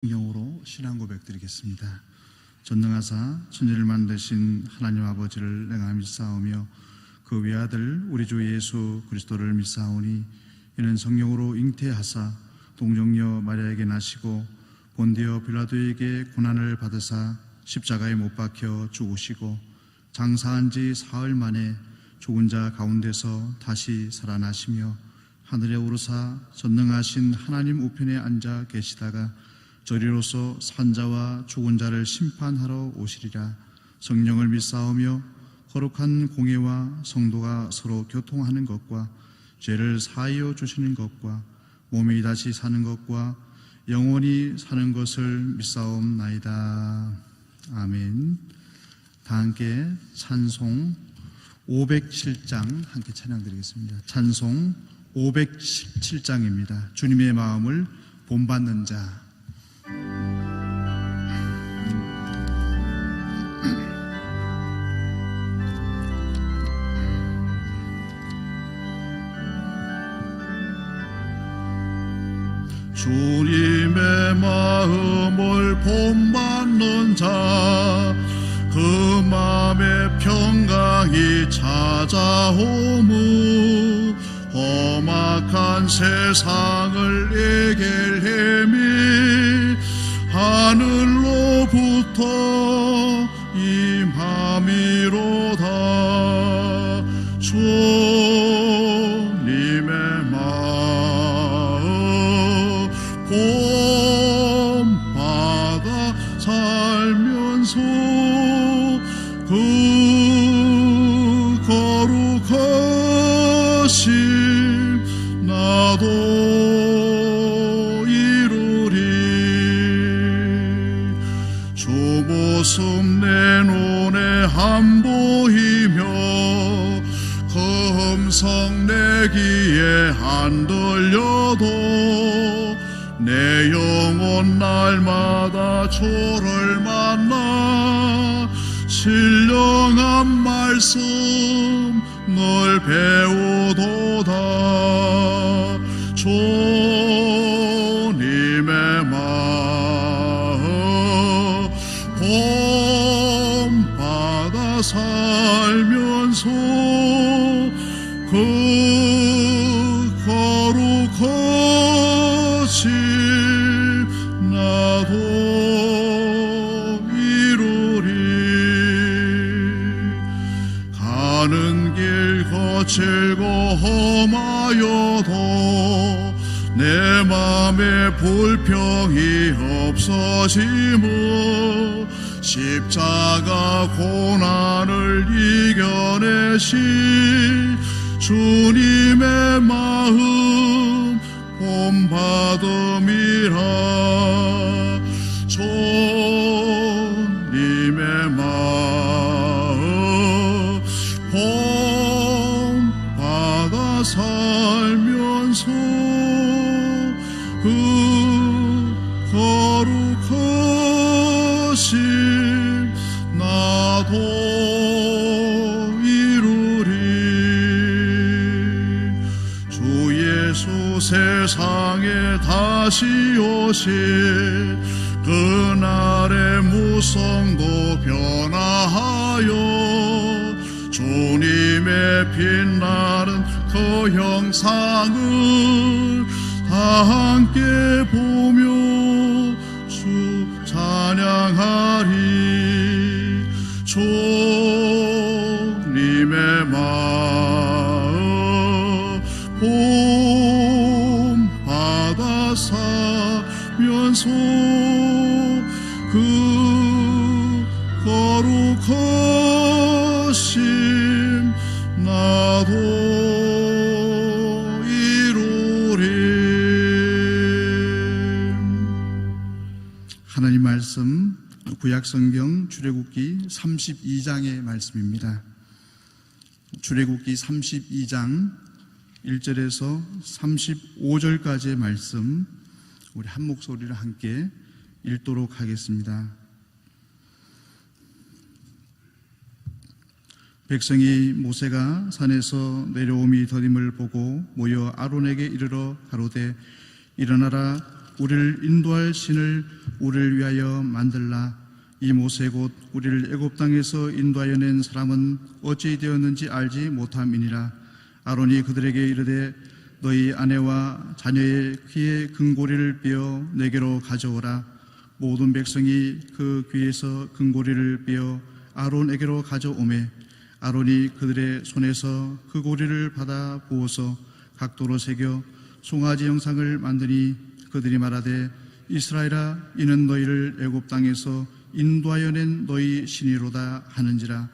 성경으로 신앙 고백 드리겠습니다. 전능하사 천지를 만드신 하나님 아버지를 내가 믿사오며 그 외아들 우리 주 예수 그리스도를 믿사오니 이는 성령으로 잉태하사 동정녀 마리아에게 나시고 본디오 빌라도에게 고난을 받으사 십자가에 못 박혀 죽으시고 장사한 지 사흘 만에 죽은 자 가운데서 다시 살아나시며 하늘에 오르사 전능하신 하나님 우편에 앉아 계시다가 저리로서 산자와 죽은 자를 심판하러 오시리라. 성령을 믿사오며 거룩한 공예와 성도가 서로 교통하는 것과 죄를 사하여 주시는 것과 몸이 다시 사는 것과 영원히 사는 것을 믿사옵나이다. 아멘. 다 함께 찬송 507장 함께 찬양드리겠습니다. 찬송 517장입니다. 주님의 마음을 본받는 자. 주님의 마음을 본받는 자, 그 마음에 평강이 찾아오무 험악한 세상을 이길힘이 하늘로부터 임함이로다. 주님의 마음 본받아 살면서 그 거룩하심 나도 이루리. 주 모습 내 눈에 안 보이며 그 음성 내 귀에 안 들려도 내 영혼 날마다 주를 만나 신령한 말씀 널 배우도다. 주님의 마음 본받아 살면서 그 거룩하심 나도 이루리. 가는 길 거칠고 험하여도 내 맘에 불평이 없어지무 십자가 고난을 이겨내신 주님의 마음 본받음이라. 주님의 마음 본받아 살면서 그 거룩하심 나도 이루리. 주 예수 세상에 다시 오실 그날의 무성도 변화하여 주님의 빛나는 그 형상을 다 함께 보며 주 찬양하리. 주님의 마음 본받아 살면서 그 거룩하심 나도 이루리. 하나님 말씀 구약성경 출애굽기 32장의 말씀입니다. 출애굽기 32장 1절에서 35절까지의 말씀 우리 한 목소리로 함께 읽도록 하겠습니다. 백성이 모세가 산에서 내려옴이 더딤을 보고 모여 아론에게 이르러 가로되 일어나라 우리를 인도할 신을 우리를 위하여 만들라. 이 모세 곧 우리를 애굽 땅에서 인도하여 낸 사람은 어찌 되었는지 알지 못함이니라. 아론이 그들에게 이르되 너희 아내와 자녀의 귀의 금고리를 빼어 내게로 가져오라. 모든 백성이 그 귀에서 금고리를 빼어 아론에게로 가져오매 아론이 그들의 손에서 그 고리를 받아 부어서 각도로 새겨 송아지 형상을 만드니 그들이 말하되 이스라엘아 이는 너희를 애굽 땅에서 인도하여 낸 너희 신이로다 하는지라.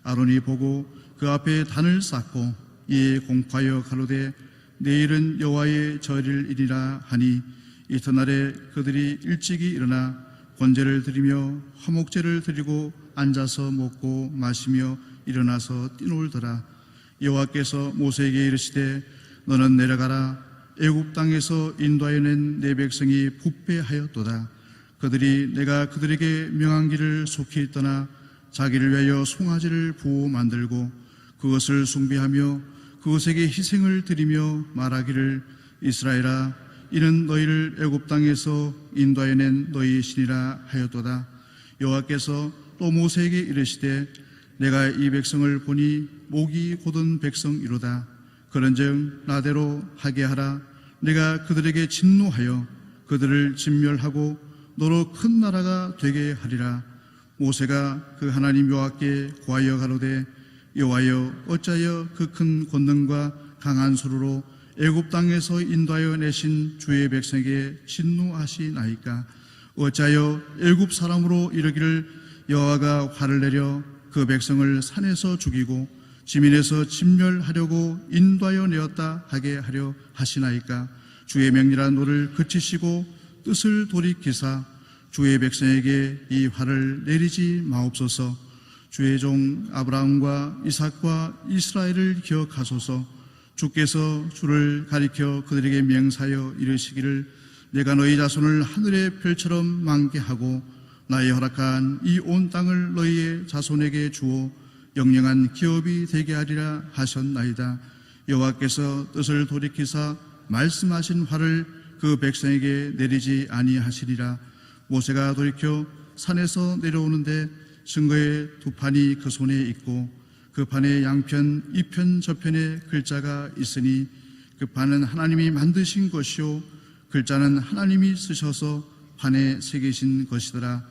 아론이 보고 그 앞에 단을 쌓고 이에 공포하여 가로되 내일은 여호와의 절일이니라 하니 이튿날에 그들이 일찍이 일어나 번제를 드리며 화목제를 드리고 앉아서 먹고 마시며 일어나서 뛰놀더라. 여호와께서 모세에게 이르시되 너는 내려가라. 애굽 땅에서 인도하여 낸 내 백성이 부패하였도다. 그들이 내가 그들에게 명한 길을 속히 떠나 자기를 위하여 송아지를 부어 만들고 그것을 숭배하며 그것에게 희생을 드리며 말하기를 이스라엘아 이는 너희를 애굽 땅에서 인도하여 낸 너희 신이라 하였도다. 여호와께서 또 모세에게 이르시되 내가 이 백성을 보니 목이 곧은 백성이로다. 그런즉 나대로 하게 하라. 내가 그들에게 진노하여 그들을 진멸하고 너로 큰 나라가 되게 하리라. 모세가 그 하나님 여호와께 고하여 가로되 여호와여 어찌하여 그 큰 권능과 강한 소리로 애굽 땅에서 인도하여 내신 주의 백성에게 진노하시나이까. 어찌하여 애굽 사람으로 이르기를 여호와가 화를 내려 그 백성을 산에서 죽이고 지민에서 진멸하려고 인도하여 내었다 하게 하려 하시나이까. 주의 명령한 노를 그치시고 뜻을 돌이키사 주의 백성에게 이 화를 내리지 마옵소서. 주의 종 아브라함과 이삭과 이스라엘을 기억하소서. 주께서 주를 가리켜 그들에게 맹사하여 이르시기를 내가 너희 자손을 하늘의 별처럼 많게 하고 나의 허락한 이 온 땅을 너희의 자손에게 주어 영영한 기업이 되게 하리라 하셨나이다. 여호와께서 뜻을 돌이키사 말씀하신 화를 그 백성에게 내리지 아니하시리라. 모세가 돌이켜 산에서 내려오는데 증거의 두 판이 그 손에 있고 그 판의 양편 이편 저편에 글자가 있으니 그 판은 하나님이 만드신 것이요 글자는 하나님이 쓰셔서 판에 새기신 것이더라.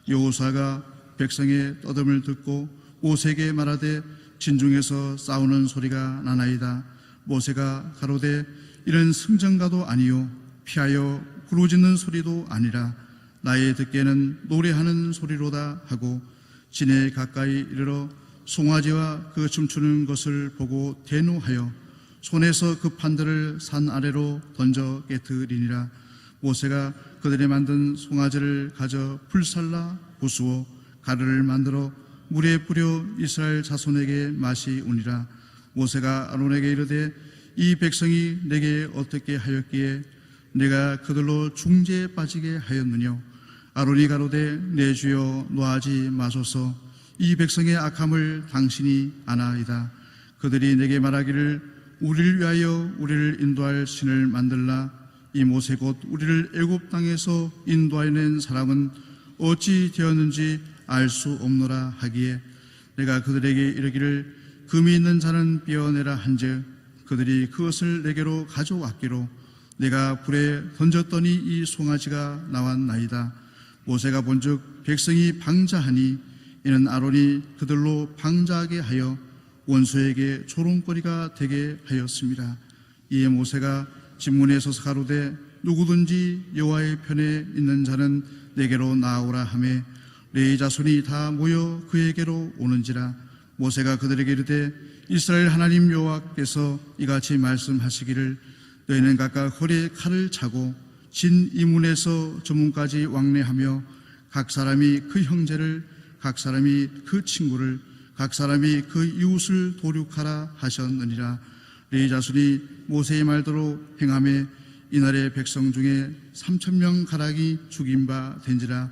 여호수아가 백성의 떠듦을 듣고 모세에게 말하되 진중에서 싸우는 소리가 나나이다. 모세가 가로되 이는 승전가도 아니요 피하여 부르짖는 소리도 아니라 나의 듣기에는 노래하는 소리로다 하고 진에 가까이 이르러 송아지와 그 춤추는 것을 보고 대노하여 손에서 그 판들을 산 아래로 던져 깨뜨리니라. 모세가 그들이 만든 송아지를 가져 불살라 부수어 가루를 만들어 물에 뿌려 이스라엘 자손에게 마시우니라. 모세가 아론에게 이르되 이 백성이 내게 어떻게 하였기에 내가 그들로 중재에 빠지게 하였느냐. 아론이 가로되 내 주여 노하지 마소서. 이 백성의 악함을 당신이 아나이다. 그들이 내게 말하기를 우리를 위하여 우리를 인도할 신을 만들라. 이 모세 곧 우리를 애굽 땅에서 인도하여 낸 사람은 어찌 되었는지 알 수 없노라 하기에 내가 그들에게 이르기를 금이 있는 자는 빼어내라 한즉 그들이 그것을 내게로 가져왔기로 내가 불에 던졌더니 이 송아지가 나왔나이다. 모세가 본즉 백성이 방자하니 이는 아론이 그들로 방자하게 하여 원수에게 조롱거리가 되게 하였습니다. 이에 모세가 진문에 서서 가로되 누구든지 여호와의 편에 있는 자는 내게로 나오라 하매 레위 자손이 다 모여 그에게로 오는지라. 모세가 그들에게 이르되 이스라엘 하나님 여호와께서 이같이 말씀하시기를 너희는 각각 허리에 칼을 차고 진 이문에서 저문까지 왕래하며 각 사람이 그 형제를 각 사람이 그 친구를 각 사람이 그 이웃을 도륙하라 하셨느니라. 레위 자손이 모세의 말대로 행하매 이날의 백성 중에 3,000명 가량이 죽인 바 된지라.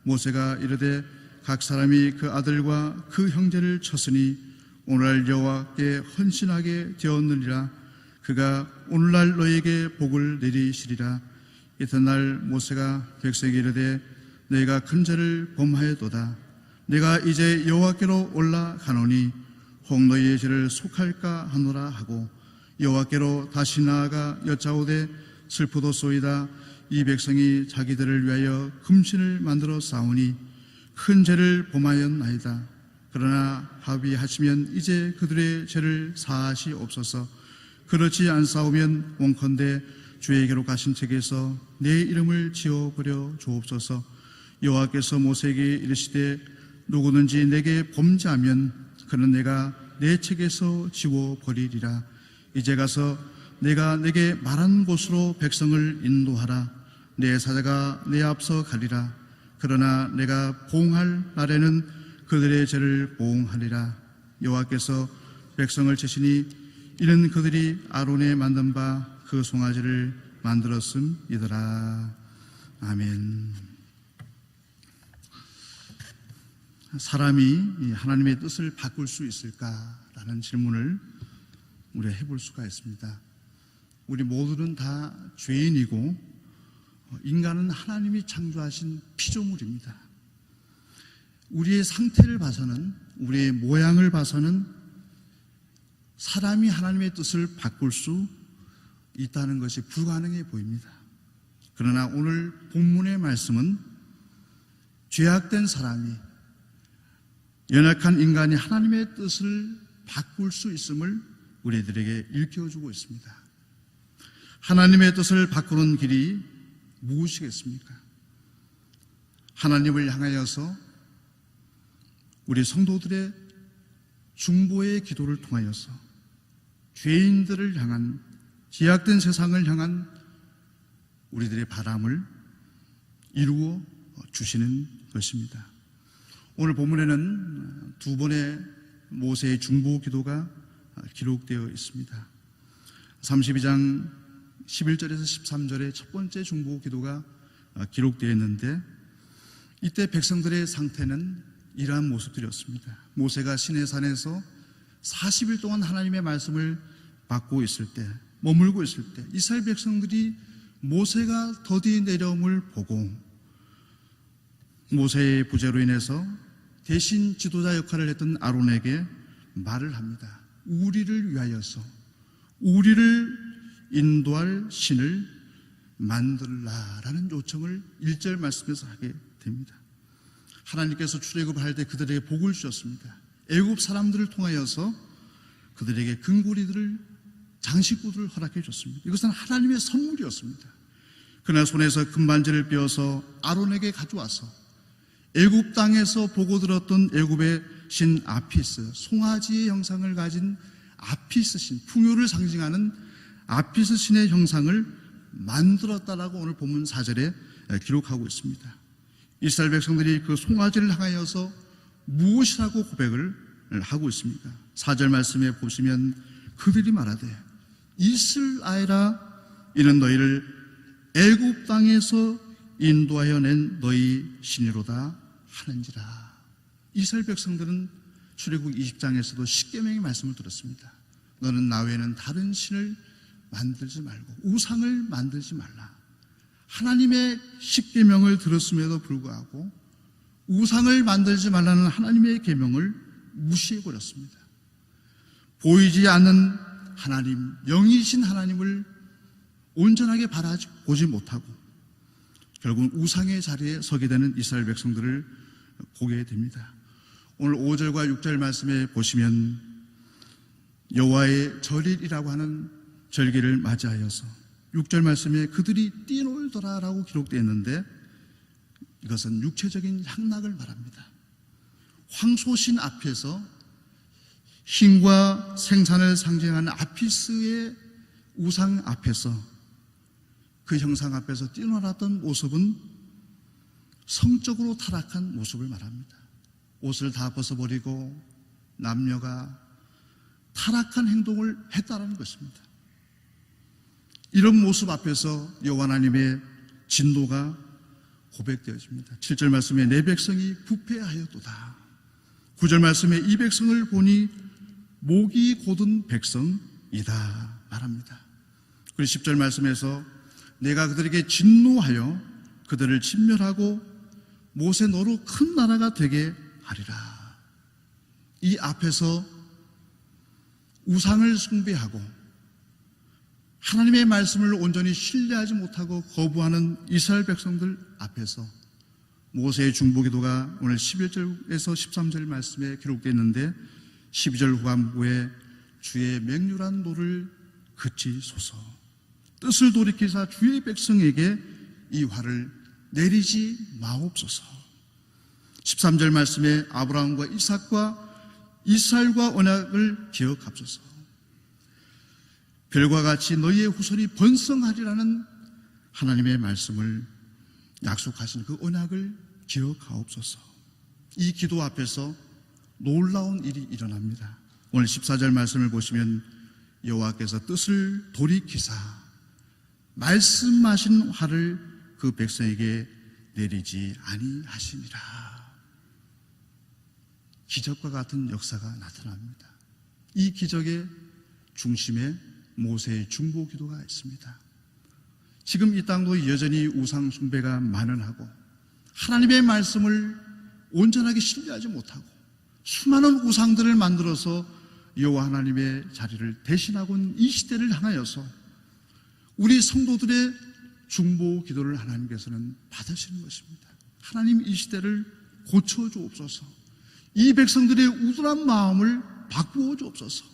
모세가 이르되 각 사람이 그 아들과 그 형제를 쳤으니 오늘날 여호와께 헌신하게 되었느니라. 그가 오늘날 너희에게 복을 내리시리라. 이튿날 모세가 백성에게 이르되 너희가 큰 죄를 범하였도다. 내가 이제 여호와께로 올라가노니 혹 너희의 죄를 속할까 하노라 하고 여호와께로 다시 나아가 여짜오되 슬프도소이다. 이 백성이 자기들을 위하여 금신을 만들어 쌓으니 큰 죄를 범하였나이다. 그러나 합의하시면 이제 그들의 죄를 사하시옵소서. 그렇지 않사오면 원컨대 주에게로 가신 책에서 내 이름을 지어버려 주옵소서. 여호와께서 모세에게 이르시되 누구든지 내게 범죄하면 그는 내가 내 책에서 지워버리리라. 이제 가서 내가 내게 말한 곳으로 백성을 인도하라. 내 사자가 내 앞서 가리라. 그러나 내가 보응할 날에는 그들의 죄를 보응하리라. 여호와께서 백성을 치시니 이는 그들이 아론에 만든 바 그 송아지를 만들었음이더라. 아멘. 사람이 하나님의 뜻을 바꿀 수 있을까라는 질문을 우리가 해볼 수가 있습니다. 우리 모두는 다 죄인이고 인간은 하나님이 창조하신 피조물입니다. 우리의 상태를 봐서는, 우리의 모양을 봐서는 사람이 하나님의 뜻을 바꿀 수 있다는 것이 불가능해 보입니다. 그러나 오늘 본문의 말씀은 죄악된 사람이, 연약한 인간이 하나님의 뜻을 바꿀 수 있음을 우리들에게 일깨워주고 있습니다. 하나님의 뜻을 바꾸는 길이 무엇이겠습니까? 하나님을 향하여서 우리 성도들의 중보의 기도를 통하여서 죄인들을 향한, 죄악된 세상을 향한 우리들의 바람을 이루어 주시는 것입니다. 오늘 본문에는 두 번의 모세의 중보 기도가 기록되어 있습니다. 32장 11절에서 13절의 첫 번째 중보 기도가 기록되어 있는데, 이때 백성들의 상태는 이러한 모습들이었습니다. 모세가 시내산에서 40일 동안 하나님의 말씀을 받고 있을 때, 머물고 있을 때 이스라엘 백성들이 모세가 더디 내려옴을 보고 모세의 부재로 인해서 대신 지도자 역할을 했던 아론에게 말을 합니다. 우리를 위하여서, 우리를 인도할 신을 만들라라는 요청을 1절 말씀에서 하게 됩니다. 하나님께서 출애굽을 할 때 그들에게 복을 주셨습니다. 애굽 사람들을 통하여서 그들에게 금고리들을, 장식구들을 허락해 줬습니다. 이것은 하나님의 선물이었습니다. 그날 손에서 금반지를 빼어서 아론에게 가져와서 애굽 땅에서 보고 들었던 애굽의 신 아피스, 송아지의 형상을 가진 아피스 신, 풍요를 상징하는 아피스 신의 형상을 만들었다라고 오늘 본문 4절에 기록하고 있습니다. 이스라엘 백성들이 그 송아지를 향하여서 무엇이라고 고백을 하고 있습니까? 4절 말씀에 보시면 그들이 말하되 이스라엘아, 이는 너희를 애굽 땅에서 인도하여 낸 너희 신이로다 하는지라. 이스라엘 백성들은 출애굽 20장에서도 십계명의 말씀을 들었습니다. 너는 나 외에는 다른 신을 만들지 말고 우상을 만들지 말라. 하나님의 십계명을 들었음에도 불구하고 우상을 만들지 말라는 하나님의 계명을 무시해버렸습니다. 보이지 않는 하나님, 영이신 하나님을 온전하게 바라보지 못하고 결국 우상의 자리에 서게 되는 이스라엘 백성들을 보게 됩니다. 오늘 5절과 6절 말씀에 보시면 여호와의 절일이라고 하는 절기를 맞이하여서 6절 말씀에 그들이 뛰놀더라라고 기록되어 있는데, 이것은 육체적인 향락을 말합니다. 황소신 앞에서 힘과 생산을 상징하는 아피스의 우상 앞에서, 그 형상 앞에서 뛰놀았던 모습은 성적으로 타락한 모습을 말합니다. 옷을 다 벗어버리고 남녀가 타락한 행동을 했다는 것입니다. 이런 모습 앞에서 여호와 하나님의 진노가 고백되어집니다. 7절 말씀에 내 백성이 부패하였도다. 9절 말씀에 이 백성을 보니 목이 곧은 백성이다 말합니다. 그리고 10절 말씀에서 내가 그들에게 진노하여 그들을 진멸하고 모세 너로 큰 나라가 되게 하리라. 이 앞에서 우상을 숭배하고 하나님의 말씀을 온전히 신뢰하지 못하고 거부하는 이스라엘 백성들 앞에서 모세의 중보기도가 오늘 11절에서 13절 말씀에 기록되어 있는데 12절 후반부에 주의 맹렬한 노를 그치소서, 뜻을 돌이키사 주의 백성에게 이 화를 내리지 마옵소서. 13절 말씀에 아브라함과 이삭과 이스라엘과 언약을 기억하옵소서. 별과 같이 너희의 후손이 번성하리라는 하나님의 말씀을 약속하신 그 언약을 기억하옵소서. 이 기도 앞에서 놀라운 일이 일어납니다. 오늘 14절 말씀을 보시면 여호와께서 뜻을 돌이키사 말씀하신 화를 그 백성에게 내리지 아니하시니라. 기적과 같은 역사가 나타납니다. 이 기적의 중심에 모세의 중보 기도가 있습니다. 지금 이 땅도 여전히 우상 숭배가 만연하고 하나님의 말씀을 온전하게 신뢰하지 못하고 수많은 우상들을 만들어서 여호와 하나님의 자리를 대신하고 있는 이 시대를 향하여서 우리 성도들의 중보 기도를 하나님께서는 받으시는 것입니다. 하나님 이 시대를 고쳐주옵소서. 이 백성들의 우둔한 마음을 바꾸어 주옵소서.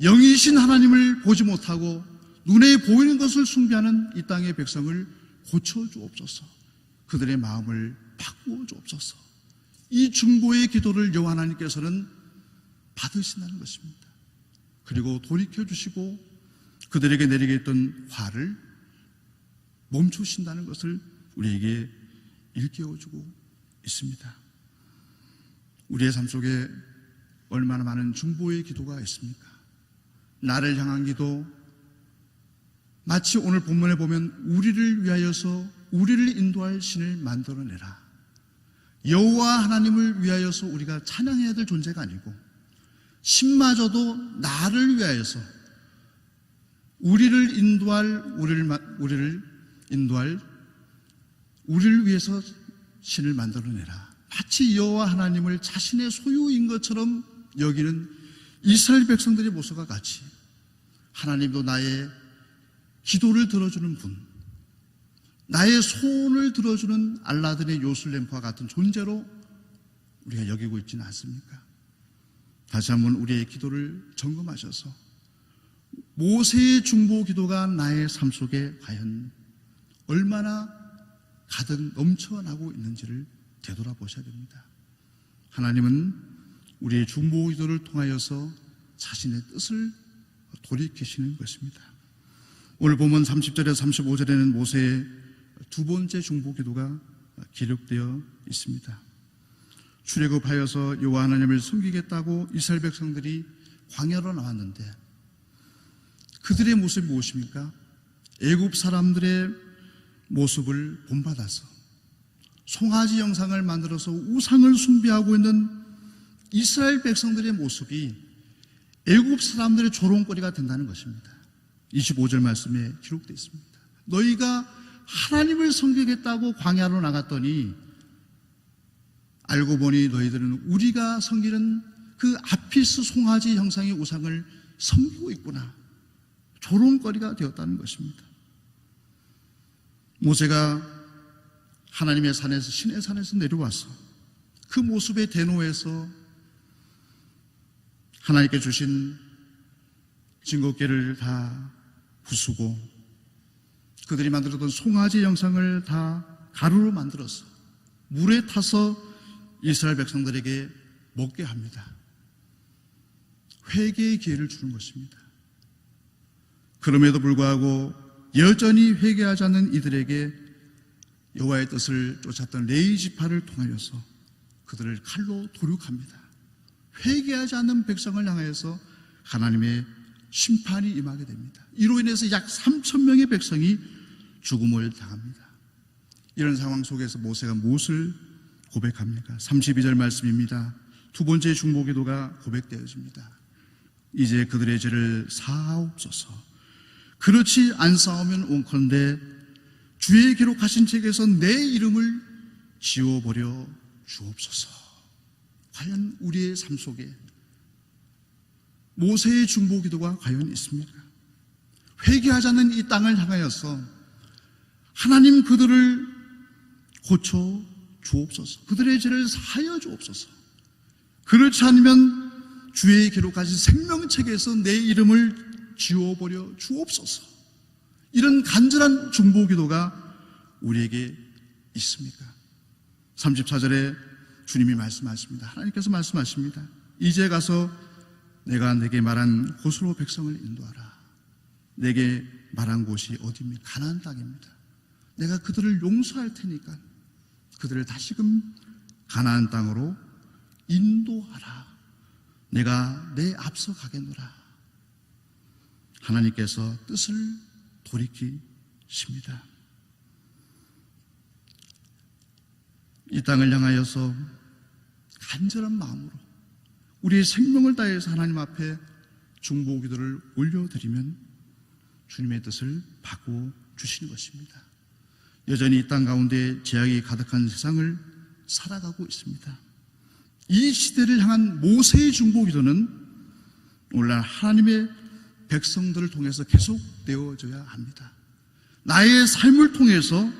영이신 하나님을 보지 못하고 눈에 보이는 것을 숭배하는 이 땅의 백성을 고쳐 주옵소서. 그들의 마음을 바꾸어 주옵소서. 이 중보의 기도를 여호와 하나님께서는 받으신다는 것입니다. 그리고 돌이켜 주시고 그들에게 내리게 했던 화를 멈추신다는 것을 우리에게 일깨워주고 있습니다. 우리의 삶 속에 얼마나 많은 중보의 기도가 있습니까? 나를 향한 기도, 마치 오늘 본문에 보면 우리를 위하여서 우리를 인도할 신을 만들어내라. 여호와 하나님을 위하여서 우리가 찬양해야 될 존재가 아니고 신마저도 나를 위하여서 우리를 위해서 신을 만들어내라. 마치 여호와 하나님을 자신의 소유인 것처럼 여기는 이스라엘 백성들의 모습과 같이 하나님도 나의 기도를 들어주는 분, 나의 소원을 들어주는 알라딘의 요술램프와 같은 존재로 우리가 여기고 있지는 않습니까? 다시 한번 우리의 기도를 점검하셔서 모세의 중보 기도가 나의 삶 속에 과연 얼마나 가득 넘쳐나고 있는지를 되돌아보셔야 됩니다. 하나님은 우리의 중보 기도를 통하여서 자신의 뜻을 돌이키시는 것입니다. 오늘 보면 30절에서 35절에는 모세의 두 번째 중보 기도가 기록되어 있습니다. 출애굽하여서 여호와 하나님을 섬기겠다고 이스라엘 백성들이 광야로 나왔는데 그들의 모습이 무엇입니까? 애굽 사람들의 모습을 본받아서 송아지 형상을 만들어서 우상을 숭배하고 있는 이스라엘 백성들의 모습이 애굽 사람들의 조롱거리가 된다는 것입니다. 25절 말씀에 기록되어 있습니다. 너희가 하나님을 섬기겠다고 광야로 나갔더니 알고 보니 너희들은 우리가 섬기는 그 아피스 송아지 형상의 우상을 섬기고 있구나. 조롱거리가 되었다는 것입니다. 모세가 하나님의 산에서 신의 산에서 내려와서 그 모습에 대노해서 하나님께 주신 증거궤를 다 부수고 그들이 만들었던 송아지 형상을 다 가루로 만들어서 물에 타서 이스라엘 백성들에게 먹게 합니다. 회개의 기회를 주는 것입니다. 그럼에도 불구하고 여전히 회개하지 않는 이들에게 여호와의 뜻을 쫓았던 레위 지파를 통하여서 그들을 칼로 도륙합니다. 회개하지 않는 백성을 향하여서 하나님의 심판이 임하게 됩니다. 이로 인해서 약 3,000명의 백성이 죽음을 당합니다. 이런 상황 속에서 모세가 무엇을 고백합니까? 32절 말씀입니다. 두 번째 중보 기도가 고백되어집니다. 이제 그들의 죄를 사하옵소서. 그렇지 않사오면 원컨대 주의 기록하신 책에서 내 이름을 지워버려 주옵소서. 과연 우리의 삶 속에 모세의 중보기도가 과연 있습니까? 회개하지 않는 이 땅을 향하여서 하나님 그들을 고쳐 주옵소서. 그들의 죄를 사하여 주옵소서. 그렇지 않으면 주의 기록하신 생명책에서 내 이름을 지워버려 주옵소서. 이런 간절한 중보기도가 우리에게 있습니까? 34절에 주님이 말씀하십니다. 하나님께서 말씀하십니다. 이제 가서 내가 내게 말한 곳으로 백성을 인도하라. 내게 말한 곳이 어디입니까? 가나안 땅입니다. 내가 그들을 용서할 테니까 그들을 다시금 가나안 땅으로 인도하라. 내가 내 앞서 가겠노라. 하나님께서 뜻을 돌이키십니다. 이 땅을 향하여서 간절한 마음으로 우리의 생명을 다해서 하나님 앞에 중보기도를 올려드리면 주님의 뜻을 바꿔 주시는 것입니다. 여전히 이 땅 가운데 죄악이 가득한 세상을 살아가고 있습니다. 이 시대를 향한 모세의 중보기도는 오늘날 하나님의 백성들을 통해서 계속되어져야 합니다. 나의 삶을 통해서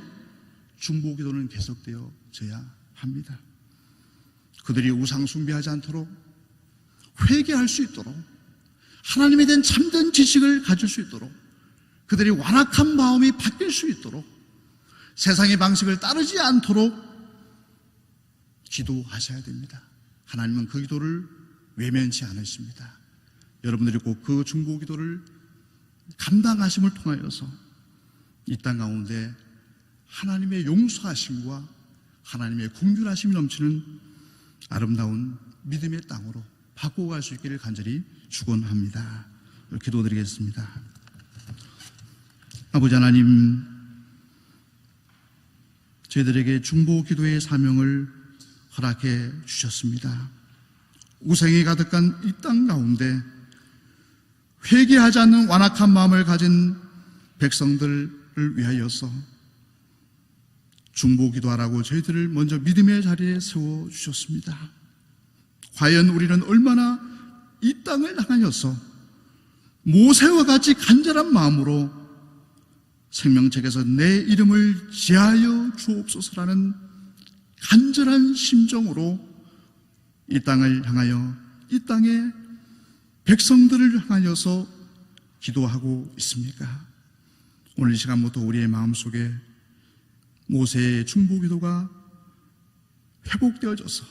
중보기도는 계속되어져야 합니다. 그들이 우상 숭배하지 않도록 회개할 수 있도록 하나님에 대한 참된 지식을 가질 수 있도록 그들이 완악한 마음이 바뀔 수 있도록 세상의 방식을 따르지 않도록 기도하셔야 됩니다. 하나님은 그 기도를 외면치 않으십니다. 여러분들이 꼭 그 중보기도를 감당하심을 통하여서 이 땅 가운데 하나님의 용서하심과 하나님의 긍휼하심이 넘치는 아름다운 믿음의 땅으로 바꿔갈 수 있기를 간절히 축원합니다. 기도드리겠습니다. 아버지 하나님, 저희들에게 중보기도의 사명을 허락해 주셨습니다. 우상이 가득한 이 땅 가운데 회개하지 않는 완악한 마음을 가진 백성들을 위하여서 중보기도하라고 저희들을 먼저 믿음의 자리에 세워주셨습니다. 과연 우리는 얼마나 이 땅을 향하여서 모세와 같이 간절한 마음으로 생명책에서 내 이름을 지하여 주옵소서라는 간절한 심정으로 이 땅을 향하여 이 땅의 백성들을 향하여서 기도하고 있습니까? 오늘 이 시간부터 우리의 마음속에 모세의 중보기도가 회복되어져서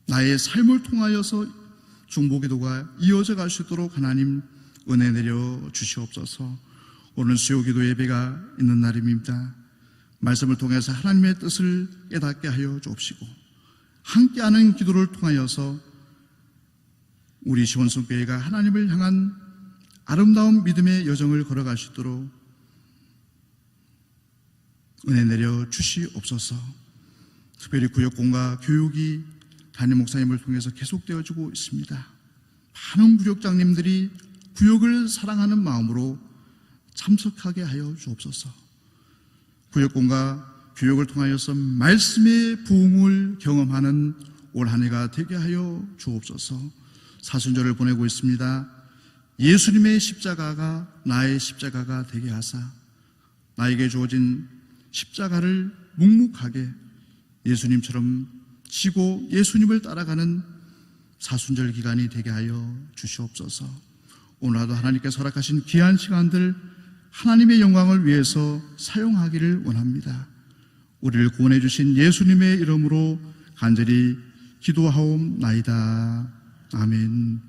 나의 삶을 통하여서 중보기도가 이어져 갈 수 있도록 하나님 은혜 내려 주시옵소서. 오늘 수요기도 예배가 있는 날입니다. 말씀을 통해서 하나님의 뜻을 깨닫게 하여 주옵시고 함께하는 기도를 통하여서 우리 시원성교회가 하나님을 향한 아름다운 믿음의 여정을 걸어갈 수 있도록 은혜 내려 주시옵소서. 특별히 구역공과 교육이 담임 목사님을 통해서 계속되어지고 있습니다. 많은 구역장님들이 구역을 사랑하는 마음으로 참석하게 하여 주옵소서. 구역공과 교육을 통하여서 말씀의 부흥을 경험하는 올 한 해가 되게 하여 주옵소서. 사순절을 보내고 있습니다. 예수님의 십자가가 나의 십자가가 되게 하사 나에게 주어진 십자가를 묵묵하게 예수님처럼 지고 예수님을 따라가는 사순절 기간이 되게 하여 주시옵소서. 오늘 하루 하나님께서 허락하신 귀한 시간들 하나님의 영광을 위해서 사용하기를 원합니다. 우리를 구원해 주신 예수님의 이름으로 간절히 기도하옵나이다. 아멘.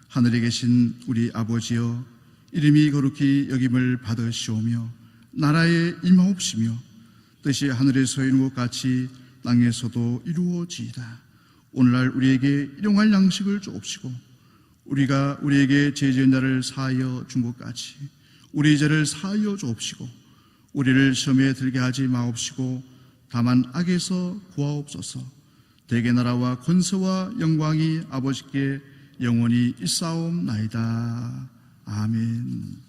하늘에 계신 우리 아버지여, 이름이 거룩히 여김을 받으시오며 나라에 임하옵시며 뜻이 하늘에서 이룬 것 같이 땅에서도 이루어지이다. 오늘날 우리에게 일용할 양식을 주옵시고 우리가 우리에게 죄 지은 자를 사하여 준 것 같이 우리 죄를 사하여 주옵시고 우리를 시험에 들게 하지 마옵시고 다만 악에서 구하옵소서. 대개 나라와 권세와 영광이 아버지께 영원히 있사옵나이다. 아멘.